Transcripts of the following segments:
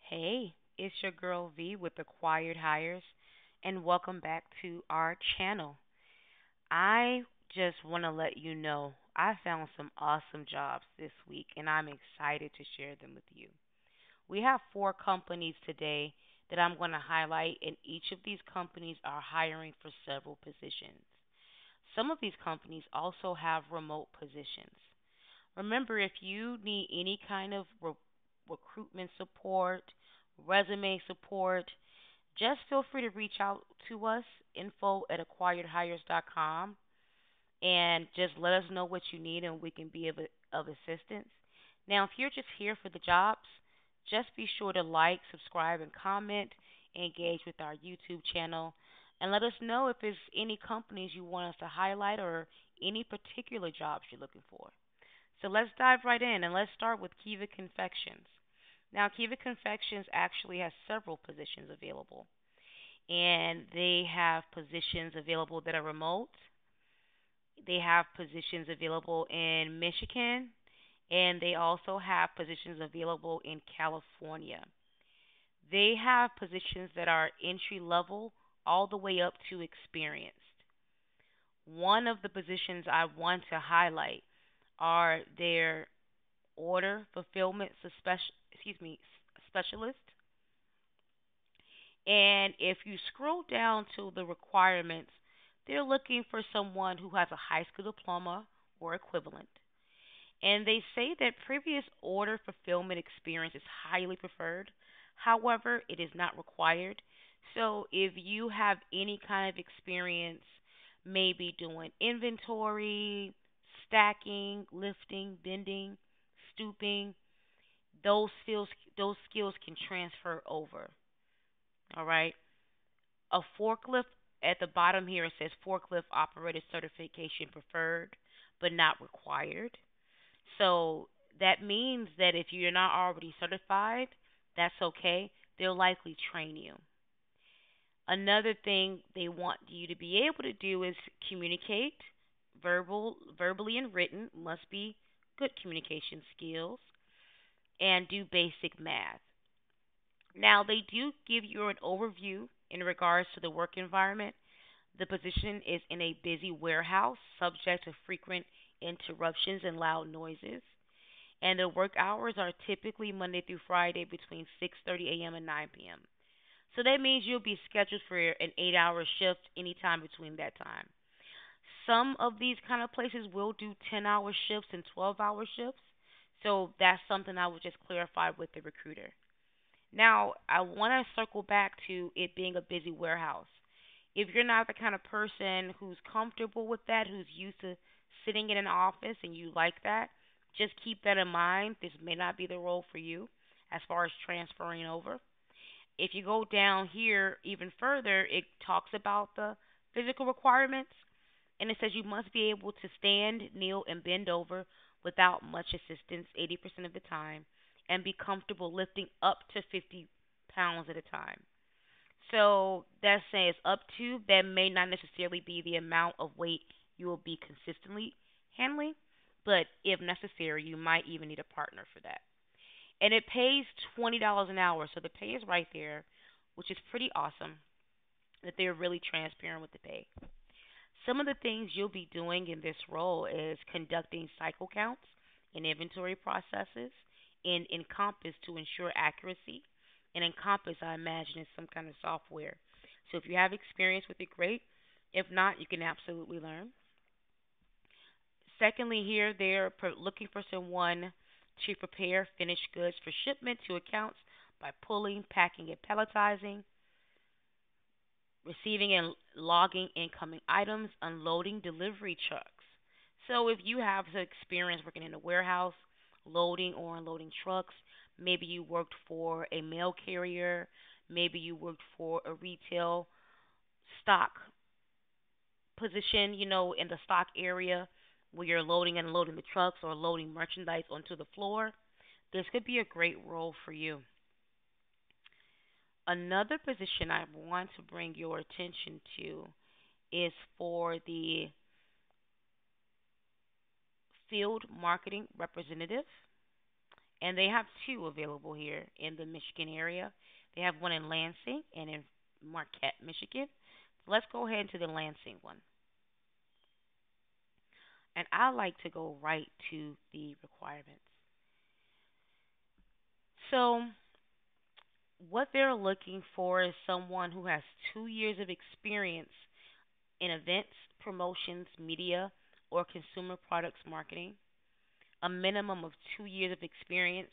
Hey, it's your girl V with Acquired Hires, and welcome back to our channel. I just want to let you know I found some awesome jobs this week, and I'm excited to share them with you. We have four companies today that I'm going to highlight, and each of these companies are hiring for several positions. Some of these companies also have remote positions. Remember, if you need any kind of recruitment support, resume support, just feel free to reach out to us, info at acquiredhires.com, and just let us know what you need and we can be of assistance. Now, if you're just here for the jobs, just be sure to like, subscribe, and comment, engage with our YouTube channel, and let us know if there's any companies you want us to highlight or any particular jobs you're looking for. So let's dive right in and let's start with Kiva Confections. Now, Kiva Confections actually has several positions available, and they have positions available that are remote. They have positions available in Michigan, and they also have positions available in California. They have positions that are entry level all the way up to experienced. One of the positions I want to highlight are their order fulfillment specialist. And if you scroll down to the requirements, they're looking for someone who has a high school diploma or equivalent. And they say that previous order fulfillment experience is highly preferred. However, it is not required. So if you have any kind of experience, maybe doing inventory, stacking, lifting, bending, stooping, those skills can transfer over. All right. A forklift at the bottom here it says forklift operator certification preferred but not required. So that means that if you're not already certified, that's okay. They'll likely train you. Another thing they want you to be able to do is communicate verbally and written must be good communication skills and do basic math. Now, they do give you an overview in regards to the work environment. The position is in a busy warehouse, subject to frequent interruptions and loud noises. And the work hours are typically Monday through Friday between 6:30 a.m. and 9 p.m. So that means you'll be scheduled for an 8-hour shift anytime between that time. Some of these kind of places will do 10-hour shifts and 12-hour shifts. So that's something I would just clarify with the recruiter. Now, I want to circle back to it being a busy warehouse. If you're not the kind of person who's comfortable with that, who's used to sitting in an office and you like that, just keep that in mind. This may not be the role for you as far as transferring over. If you go down here even further, it talks about the physical requirements and it says you must be able to stand, kneel, and bend over without much assistance 80% of the time and be comfortable lifting up to 50 pounds at a time. So that says up to, that may not necessarily be the amount of weight you will be consistently handling, but if necessary, you might even need a partner for that. And it pays $20 an hour, so the pay is right there, which is pretty awesome that they're really transparent with the pay. Some of the things you'll be doing in this role is conducting cycle counts and inventory processes in Encompass to ensure accuracy. And Encompass, I imagine, is some kind of software. So if you have experience with it, great. If not, you can absolutely learn. Secondly, here they're looking for someone to prepare finished goods for shipment to accounts by pulling, packing, and palletizing, receiving and logging incoming items, unloading delivery trucks. So if you have some experience working in a warehouse, loading or unloading trucks, maybe you worked for a mail carrier, maybe you worked for a retail stock position, in the stock area where you're loading and unloading the trucks or loading merchandise onto the floor, this could be a great role for you. Another position I want to bring your attention to is for the field marketing representative. And they have two available here in the Michigan area. They have one in Lansing and in Marquette, Michigan. So let's go ahead to the Lansing one. And I like to go right to the requirements. So, what they're looking for is someone who has 2 years of experience in events, promotions, media, or consumer products marketing, a minimum of 2 years of experience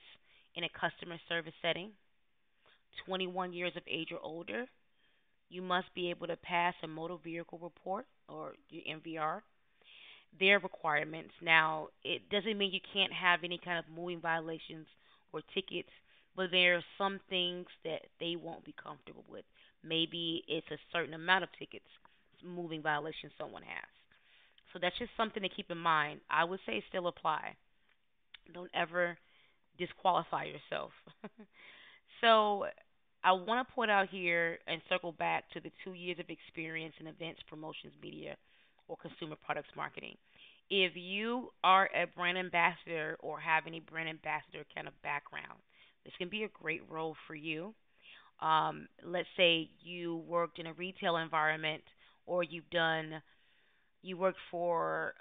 in a customer service setting, 21 years of age or older. You must be able to pass a motor vehicle report or your MVR. Their requirements. Now, it doesn't mean you can't have any kind of moving violations or tickets, but there are some things that they won't be comfortable with. Maybe it's a certain amount of tickets, moving violations someone has. So that's just something to keep in mind. I would say still apply. Don't ever disqualify yourself. So I want to point out here and circle back to the 2 years of experience in events, promotions, media, or consumer products marketing. If you are a brand ambassador or have any brand ambassador kind of background, this can be a great role for you. Let's say you worked in a retail environment or you worked for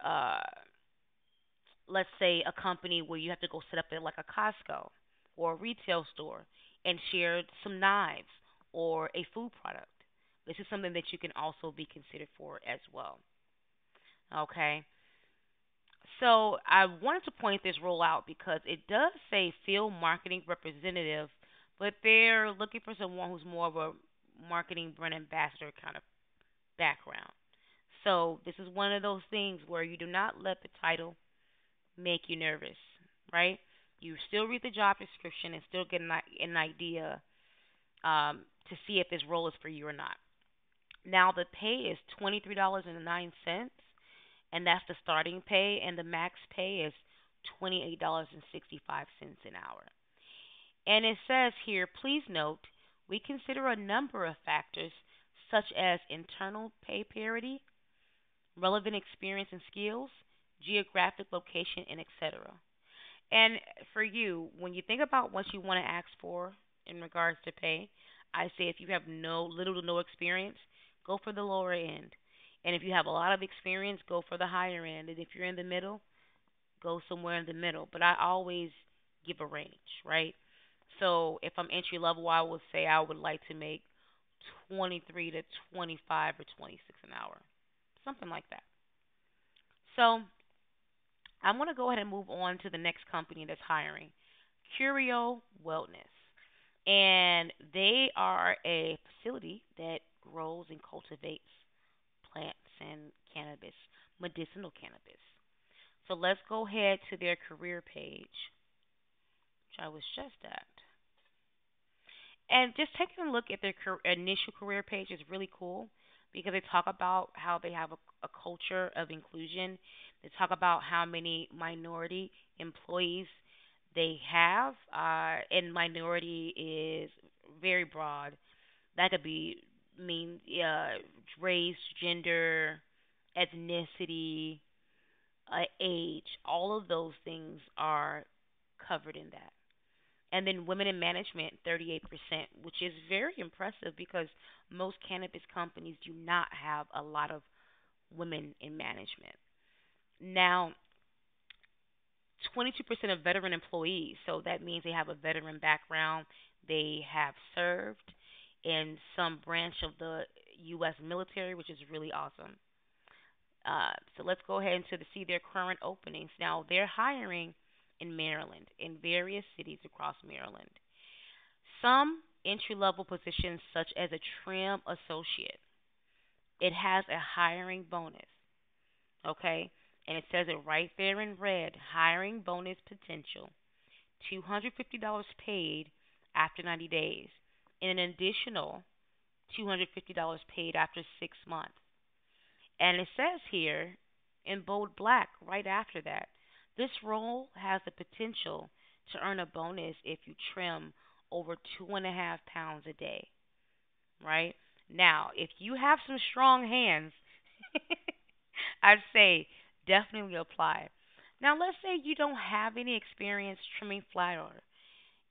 let's say a company where you have to go set up at like a Costco or a retail store and share some knives or a food product. This is something that you can also be considered for as well. Okay. So I wanted to point this role out because it does say field marketing representative, but they're looking for someone who's more of a marketing brand ambassador kind of background. So this is one of those things where you do not let the title make you nervous, right? You still read the job description and still get an idea to see if this role is for you or not. Now the pay is $23.09, and that's the starting pay, and the max pay is $28.65 an hour. And it says here, please note, we consider a number of factors such as internal pay parity, relevant experience and skills, geographic location, and etc. And for you, when you think about what you want to ask for in regards to pay, I say if you have no little to no experience, go for the lower end. And if you have a lot of experience, go for the higher end. And if you're in the middle, go somewhere in the middle. But I always give a range, right? So if I'm entry level, I would say I would like to make 23 to 25 or 26 an hour, something like that. So I'm going to go ahead and move on to the next company that's hiring, Curio Wellness. And they are a facility that grows and cultivates plants and cannabis, medicinal cannabis. So let's go ahead to their career page, which I was just at. And just taking a look at their initial career page is really cool because they talk about how they have a culture of inclusion. They talk about how many minority employees they have, and minority is very broad. That could be mean race, gender, ethnicity, age. All of those things are covered in that. And then women in management, 38%, which is very impressive because most cannabis companies do not have a lot of women in management. Now, 22% of veteran employees, so that means they have a veteran background. They have served in some branch of the U.S. military, which is really awesome. So let's go ahead and see their current openings. Now, they're hiring in Maryland, in various cities across Maryland. Some entry level positions, such as a trim associate, it has a hiring bonus, okay? And it says it right there in red hiring bonus potential, $250 paid after 90 days, and an additional $250 paid after 6 months. And it says here in bold black right after that, this role has the potential to earn a bonus if you trim over 2.5 pounds a day, right? Now, if you have some strong hands, I'd say definitely apply. Now, let's say you don't have any experience trimming flower.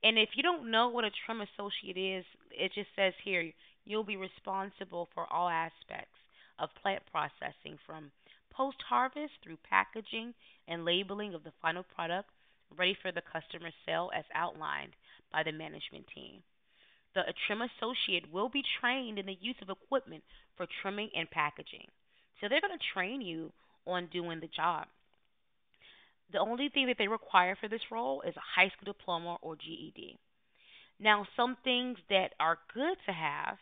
And if you don't know what a trim associate is, it just says here you'll be responsible for all aspects of plant processing from post harvest through packaging and labeling of the final product ready for the customer sale as outlined by the management team. The trim associate will be trained in the use of equipment for trimming and packaging. So they're going to train you on doing the job. The only thing that they require for this role is a high school diploma or GED. Now, some things that are good to have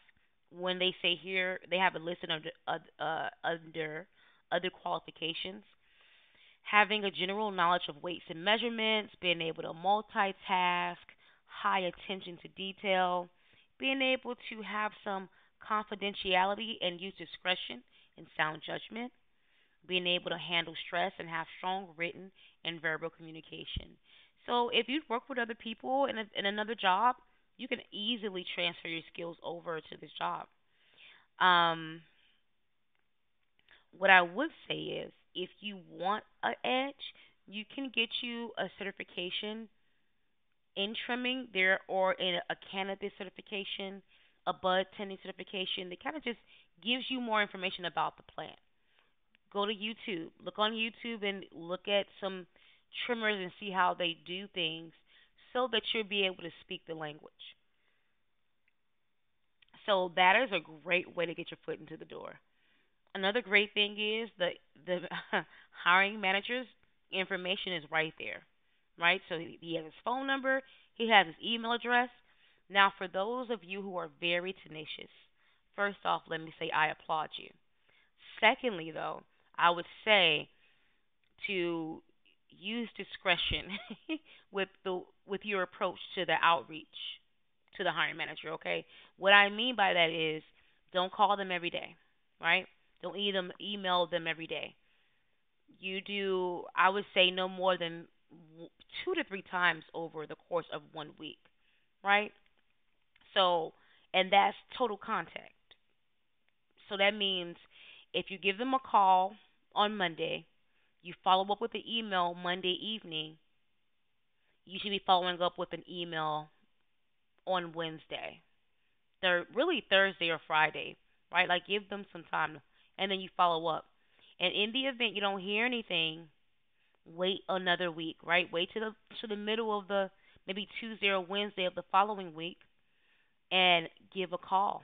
when they say here they have it listed under other qualifications, having a general knowledge of weights and measurements, being able to multitask, high attention to detail, being able to have some confidentiality and use discretion and sound judgment, being able to handle stress and have strong written and verbal communication. So if you work with other people in another job, you can easily transfer your skills over to this job. Um, what I would say is if you want an edge, you can get you a certification in trimming there or in a cannabis certification, a bud tending certification that kind of just gives you more information about the plant. Go to YouTube, look on YouTube and look at some trimmers and see how they do things so that you'll be able to speak the language. So that is a great way to get your foot into the door. Another great thing is the hiring manager's information is right there, right? So he has his phone number, he has his email address. Now, for those of you who are very tenacious, first off, let me say I applaud you. Secondly, though, I would say to use discretion with your approach to the outreach to the hiring manager. Okay, what I mean by that is don't call them every day, right? Don't email them every day. You do, I would say, no more than 2 to 3 times over the course of 1 week, right? So, and that's total contact. So that means if you give them a call on Monday, you follow up with an email Monday evening, you should be following up with an email on Wednesday. Really Thursday or Friday, right? Like give them some time and then you follow up. And in the event you don't hear anything, wait another week, right? Wait to the middle of the maybe Tuesday or Wednesday of the following week and give a call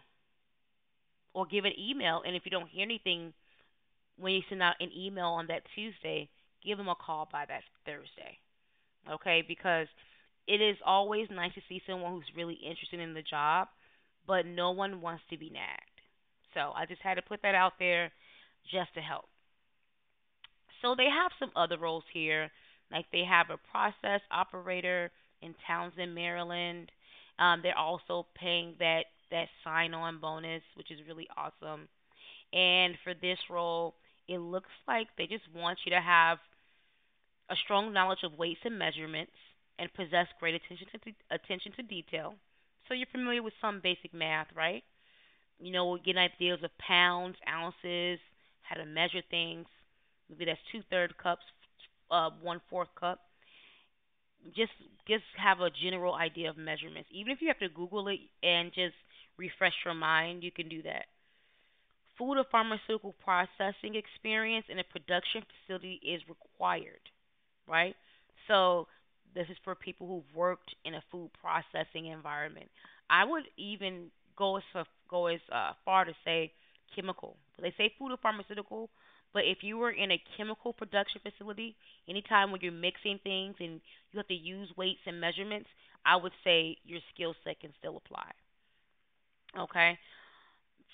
or give an email. And if you don't hear anything when you send out an email on that Tuesday, give them a call by that Thursday, okay? Because it is always nice to see someone who's really interested in the job, but no one wants to be nagged. So I just had to put that out there just to help. So they have some other roles here, like they have a process operator in Townsend, Maryland. They're also paying that sign-on bonus, which is really awesome. And for this role, it looks like they just want you to have a strong knowledge of weights and measurements, and possess great attention to detail. So you're familiar with some basic math, right? You know, we'll get ideas of pounds, ounces, how to measure things. Maybe that's 2/3 cups, 1/4 cup. Just just have a general idea of measurements. Even if you have to Google it and just refresh your mind, you can do that. Food or pharmaceutical processing experience in a production facility is required, right? So this is for people who've worked in a food processing environment. I would even go as far to say chemical. They say food or pharmaceutical, but if you were in a chemical production facility, anytime when you're mixing things and you have to use weights and measurements, I would say your skill set can still apply. Okay?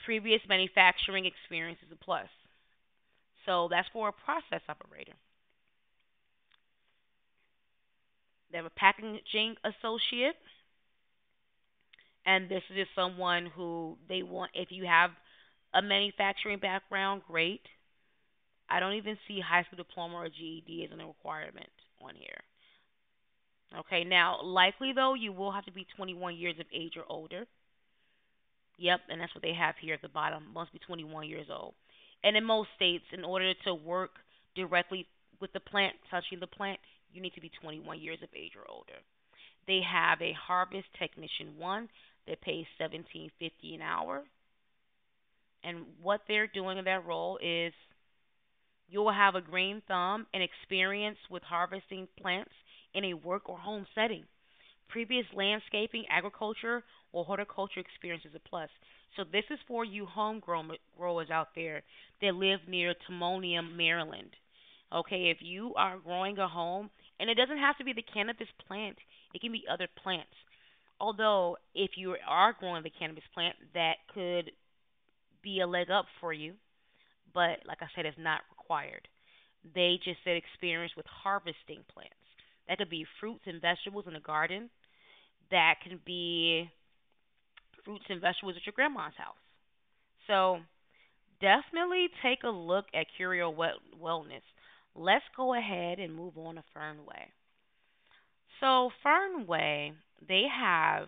Previous manufacturing experience is a plus. So that's for a process operator. They have a packaging associate, and this is just someone who they want. If you have a manufacturing background, great. I don't even see high school diploma or GED as a requirement on here. Okay, now likely though you will have to be 21 years of age or older. Yep, and that's what they have here at the bottom. Must be 21 years old. And in most states, in order to work directly with the plant, touching the plant, you need to be 21 years of age or older. They have a harvest technician one that pays 17.50 an hour, and what they're doing in that role is you will have a green thumb and experience with harvesting plants in a work or home setting. Previous landscaping, agriculture, or horticulture experience is a plus. So this is for you growers out there that live near Timonium, Maryland. Okay, if you are growing a home, and it doesn't have to be the cannabis plant, it can be other plants. Although, if you are growing the cannabis plant, that could be a leg up for you, but like I said, it's not required. They just said experience with harvesting plants. That could be fruits and vegetables in the garden. That can be fruits and vegetables at your grandma's house. So definitely take a look at Curio Wellness. Let's go ahead and move on to Fernway. So Fernway, they have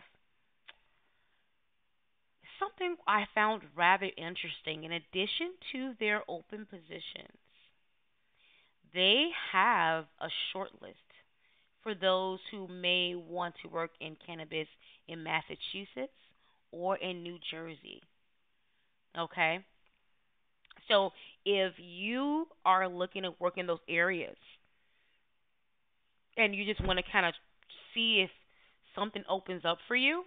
something I found rather interesting. In addition to their open positions, they have a short list for those who may want to work in cannabis in Massachusetts or in New Jersey. Okay? So if you are looking to work in those areas and you just want to kind of see if something opens up for you,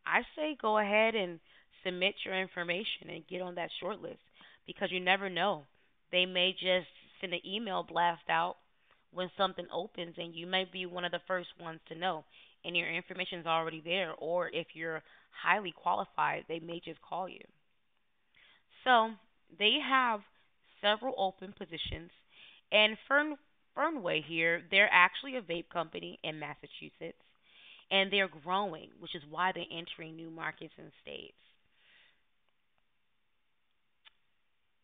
I say go ahead and submit your information and get on that short list because you never know. They may just send an email blast out when something opens and you may be one of the first ones to know and your information is already there, or if you're highly qualified, they may just call you. So they have several open positions, and Fernway here, they're actually a vape company in Massachusetts, and they're growing, which is why they're entering new markets and states.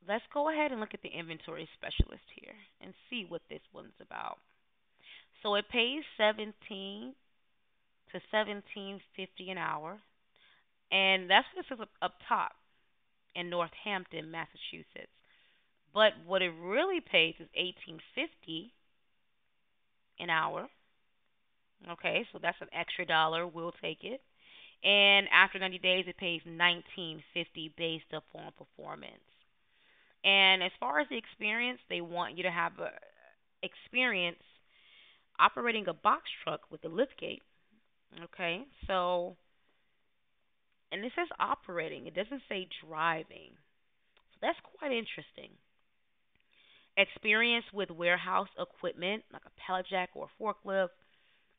Let's go ahead and look at the inventory specialist here and see what this one's about. So it pays 17 to 17.50 an hour, and that's what it says up top in Northampton, Massachusetts. But what it really pays is 18.50 an hour. Okay, so that's an extra dollar. We'll take it. And after 90 days, it pays 19.50 based upon performance. And as far as the experience, they want you to have experience operating a box truck with a lift gate. Okay, so and it says operating. It doesn't say driving. So that's quite interesting. Experience with warehouse equipment like a pallet jack or forklift,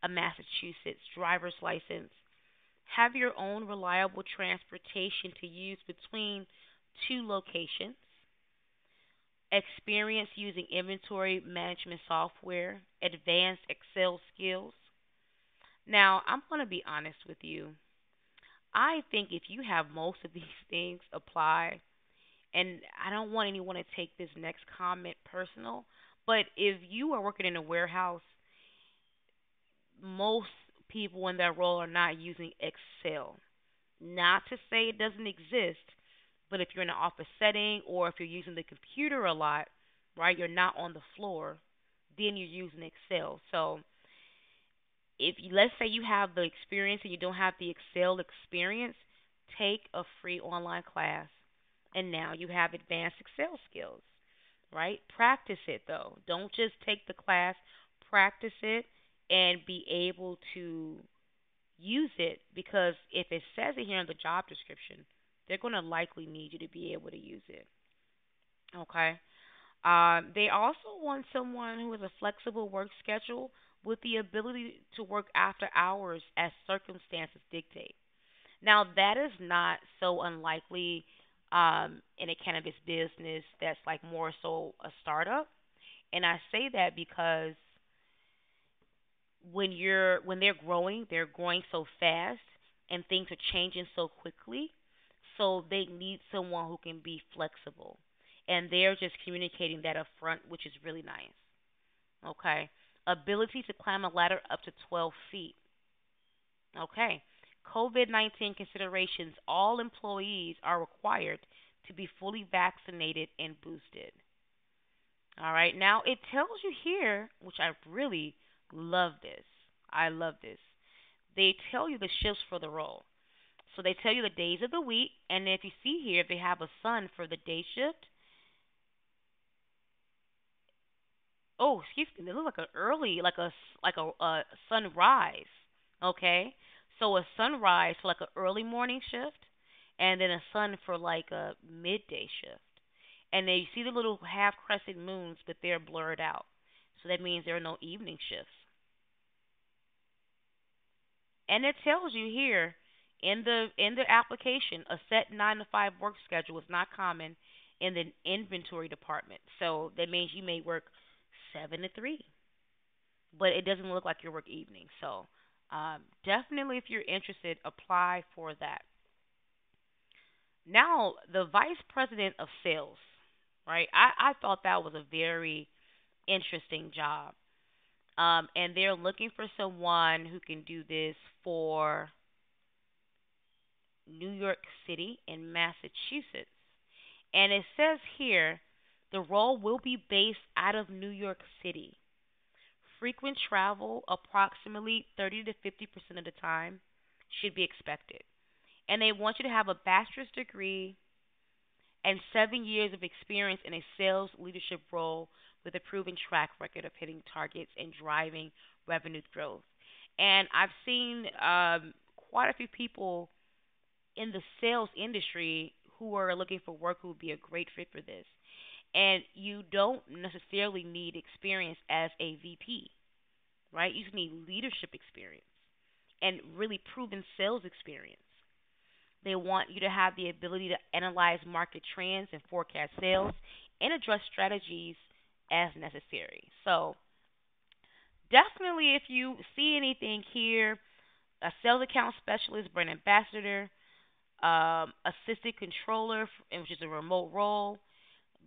a Massachusetts driver's license. Have your own reliable transportation to use between two locations. Experience using inventory management software, advanced Excel skills. Now, I'm going to be honest with you. I think if you have most of these things apply, and I don't want anyone to take this next comment personal, but if you are working in a warehouse, most people in that role are not using Excel. Not to say it doesn't exist, but if you're in an office setting or if you're using the computer a lot, right, you're not on the floor, then you're using Excel. So if you, let's say you have the experience and you don't have the Excel experience, take a free online class and now you have advanced Excel skills, right? Practice it though. Don't just take the class, practice it and be able to use it because if it says it here in the job description, they're going to likely need you to be able to use it. Okay. They also want someone who has a flexible work schedule with the ability to work after hours as circumstances dictate. Now, that is not so unlikely in a cannabis business that's like more so a startup. And I say that because when they're growing so fast and things are changing so quickly. So they need someone who can be flexible. And they're just communicating that up front, which is really nice. Okay. Ability to climb a ladder up to 12 feet. Okay. COVID-19 considerations, all employees are required to be fully vaccinated and boosted. All right. Now it tells you here, which I really love this. I love this. They tell you the shifts for the role. So they tell you the days of the week, and if you see here, they have a sun for the day shift. Oh, excuse me. They look like a early, like a sunrise. Okay, so a sunrise for like a early morning shift, and then a sun for like a midday shift. And then you see the little half crescent moons, but they're blurred out. So that means there are no evening shifts. And it tells you here in the application, a set 9 to 5 work schedule is not common in the inventory department. So that means you may work 7 to 3, but it doesn't look like you work evenings. So definitely, if you're interested, apply for that. Now, the vice president of sales, right? I thought that was a very interesting job. And they're looking for someone who can do this for New York City and Massachusetts. And it says here the role will be based out of New York City. Frequent travel, approximately 30 to 50% of the time, should be expected. And they want you to have a bachelor's degree and 7 years of experience in a sales leadership role with a proven track record of hitting targets and driving revenue growth. And I've seen quite a few people in the sales industry who are looking for work who would be a great fit for this. And you don't necessarily need experience as a VP, right? You just need leadership experience and really proven sales experience. They want you to have the ability to analyze market trends and forecast sales and address strategies as necessary. So, definitely, if you see anything here, a sales account specialist, brand ambassador, assistant controller, which is a remote role,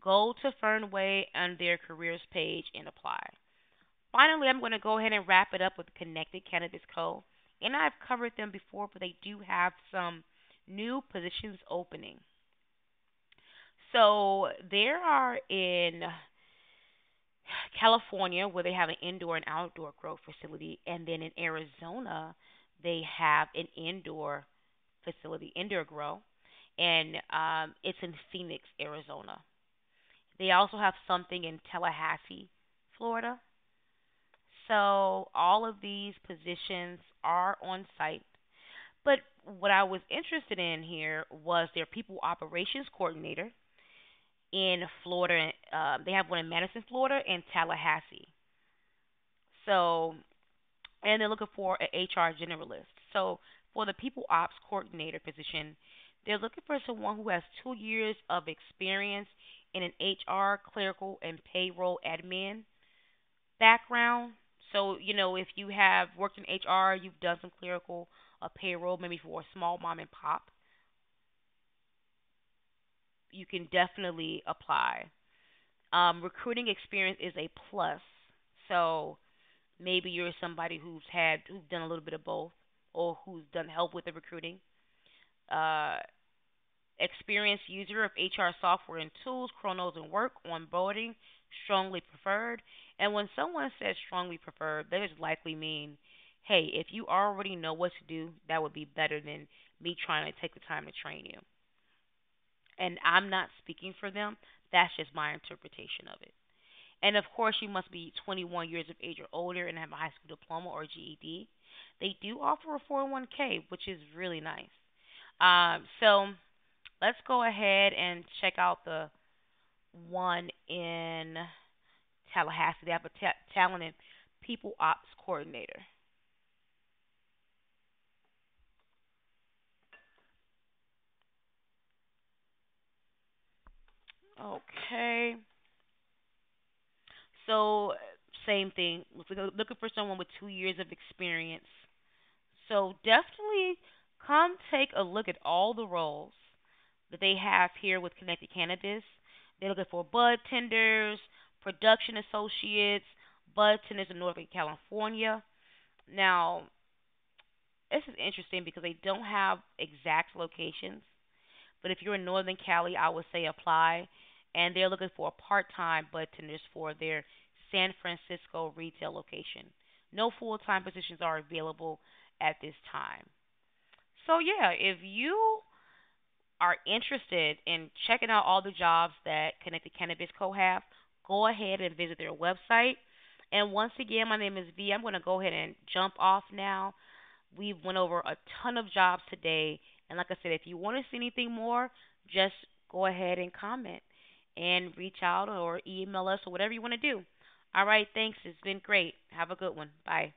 go to Fernway on their careers page and apply. Finally, I'm going to go ahead and wrap it up with Connected Cannabis Co. And I've covered them before, but they do have some new positions opening. So there are in California where they have an indoor and outdoor grow facility, and then in Arizona they have an indoor facility, indoor grow, and it's in Phoenix, Arizona. They also have something in Tallahassee, Florida. So all of these positions are on site. But what I was interested in here was their people operations coordinator in Florida. They have one in Madison, Florida, and Tallahassee. So, and they're looking for an HR generalist. So, for the people ops coordinator position, they're looking for someone who has 2 years of experience in an HR, clerical, and payroll admin background. So, if you have worked in HR, you've done some clerical payroll, maybe for a small mom and pop, you can definitely apply. Recruiting experience is a plus. So maybe you're somebody who's done a little bit of both, or who's done help with the recruiting. Uh, Experienced user of HR software and tools, Chronos and Work, onboarding, strongly preferred. And when someone says strongly preferred, that just likely mean, hey, if you already know what to do, that would be better than me trying to take the time to train you. And I'm not speaking for them. That's just my interpretation of it. And of course, you must be 21 years of age or older and have a high school diploma or GED. They do offer a 401k, which is really nice. So let's go ahead and check out the one in Tallahassee. They have a talent and people ops coordinator. Okay. So same thing. Looking for someone with 2 years of experience. So definitely come take a look at all the roles that they have here with Connected Cannabis. They're looking for bud tenders, production associates, bud tenders in Northern California. Now, this is interesting because they don't have exact locations, but if you're in Northern Cali, I would say apply. and they're looking for a part-time bartenders for their San Francisco retail location. No full-time positions are available at this time. So yeah, if you are interested in checking out all the jobs that Connected Cannabis Co. have, go ahead and visit their website. And once again, my name is V. I'm going to go ahead and jump off now. We went over a ton of jobs today. And like I said, if you want to see anything more, just go ahead and comment and reach out or email us or whatever you want to do. All right, thanks. It's been great. Have a good one. Bye.